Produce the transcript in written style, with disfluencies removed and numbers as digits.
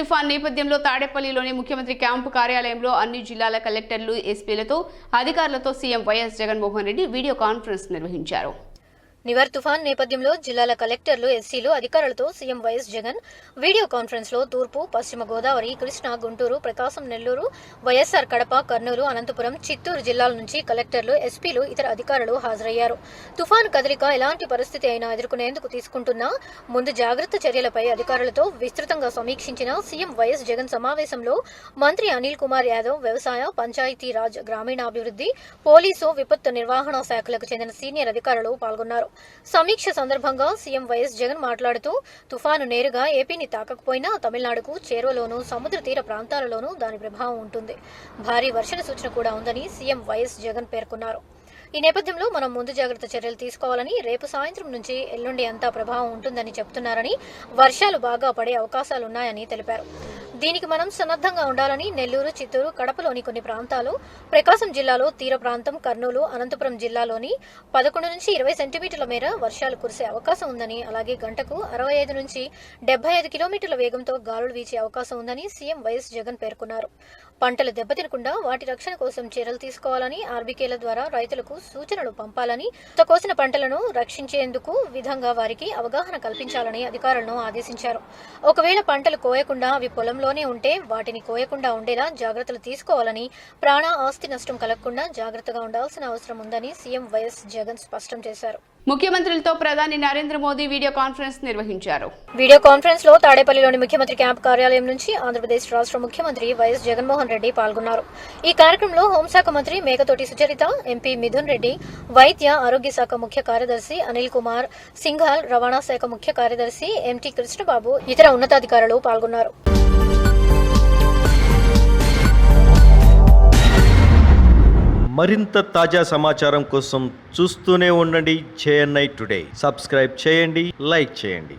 తుఫాన్ నేపథ్యంలో తాడేపల్లిలోని ముఖ్యమంత్రి క్యాంపు కార్యాలయంలో అన్ని జిల్లాల కలెక్టర్లు, ఎస్పీలతో, అధికారులతో CM YS Jaganmohan Reddy video conference నిర్వహించారు. నివర్ తుఫాన్ నేపథ్యంలో జిల్లాల కలెక్టర్లు, ఎస్సీలు, అధికారులతో CM YS Jagan video conference లో తూర్పు, పశ్చిమ గోదావరి, కృష్ణా, గుంటూరు, ప్రకాశం, నెల్లూరు, వైఎస్ఆర్ కడప, కర్నూలు, అనంతపురం, చిత్తూరు జిల్లాల నుంచి కలెక్టర్లు, ఎస్పీలు, ఇతర అధికారులు హాజరయ్యారు. తుఫాను కదలిక ఎలాంటి పరిస్థితి అయినా ఎదుర్కొనేందుకు తీసుకుంటున్న ముందు జాగ్రత్త చర్యలపై అధికారులతో విస్తృతంగా సమీక్షించిన సీఎం వైఎస్ జగన్ సమావేశంలో మంత్రి అనిల్ కుమార్ యాదవ్, వ్యవసాయ, పంచాయతీరాజ్, గ్రామీణాభివృద్ధి, పోలీసు, విపత్తు నిర్వహణ శాఖలకు చెందిన సీనియర్ అధికారులు పాల్గొన్నారు. సమీక్ష సందర్భంగా సీఎం వైఎస్ జగన్ మాట్లాడుతూ తుఫాను నేరుగా ఏపీని తాకకపోయినా తమిళనాడుకు చేరువలోనూ, సముద్ర తీర ప్రాంతాలలోనూ దాని ప్రభావం ఉంటుంది. భారీ వర్షణ సూచన కూడా ఉందని సీఎం వైఎస్ జగన్ పేర్కొన్నారు. ఈ నేపథ్యంలో మనం ముందు జాగ్రత్త చర్యలు తీసుకోవాలని, రేపు సాయంత్రం నుంచి ఎల్లుండి అంతా ప్రభావం ఉంటుందని చెబుతున్నారని, వర్షాలు బాగా పడే అవకాశాలున్నాయని తెలిపారు. దీనికి మనం సన్నద్ధంగా ఉండాలని నెల్లూరు, చిత్తూరు, కడపలోని కొన్ని ప్రాంతాలు, ప్రకాశం జిల్లాలో తీర ప్రాంతం, కర్నూలు, అనంతపురం జిల్లాలోని 11 నుంచి 20 సెంటీమీటర్ల మేర వర్షాలు కురిసే అవకాశం ఉందని, అలాగే గంటకు 65 నుంచి 75 కిలోమీటర్ల వేగంతో గాలులు వీచే అవకాశం ఉందని సీఎం వైఎస్ జగన్ పేర్కొన్నారు. పంటలు దెబ్బతినకుండా వాటి రక్షణ కోసం చర్యలు తీసుకోవాలని, ఆర్బీకేల ద్వారా రైతులకు సూచనలు పంపాలని, కోసిన పంటలను రక్షించేందుకు విధంగా వారికి అవగాహన కల్పించాలని అధికారులను ఆదేశించారు. ఒకవేళ పంటలు కోయకుండా అవి పొలంలోనే ఉంటే వాటిని కోయకుండా ఉండేలా జాగ్రత్తలు తీసుకోవాలని, ప్రాణ, ఆస్తి నష్టం కలగకుండా జాగ్రత్తగా ఉండాల్సిన అవసరం ఉందని సీఎం వైఎస్ జగన్ స్పష్టం చేశారు. ముఖ్యమంత్రులతో ప్రధాని నరేంద్ర మోదీ వీడియో కాన్ఫరెన్స్ నిర్వహించారు. వీడియో కాన్ఫరెన్స్ లో తాడేపల్లిలోని ముఖ్యమంత్రి క్యాంపు కార్యాలయం నుంచి ఆంధ్రప్రదేశ్ రాష్ట్ర ముఖ్యమంత్రి వైఎస్ జగన్మోహన్ రెడ్డి పాల్గొన్నారు. ఈ కార్యక్రమంలో హోంశాఖ మంత్రి మేకతోటి సుచరిత, ఎంపీ మిథున్ రెడ్డి, వైద్య ఆరోగ్య శాఖ ముఖ్య కార్యదర్శి అనిల్ కుమార్ సింఘాల్, రవాణా శాఖ ముఖ్య కార్యదర్శి ఎంటీ కృష్ణబాబు, ఇతర ఉన్నతాధికారులు పాల్గొన్నారు. మరింత తాజా సమాచారం కోసం చూస్తూనే ఉండండి JNI టుడే. సబ్స్క్రైబ్ చేయండి, లైక్ చేయండి.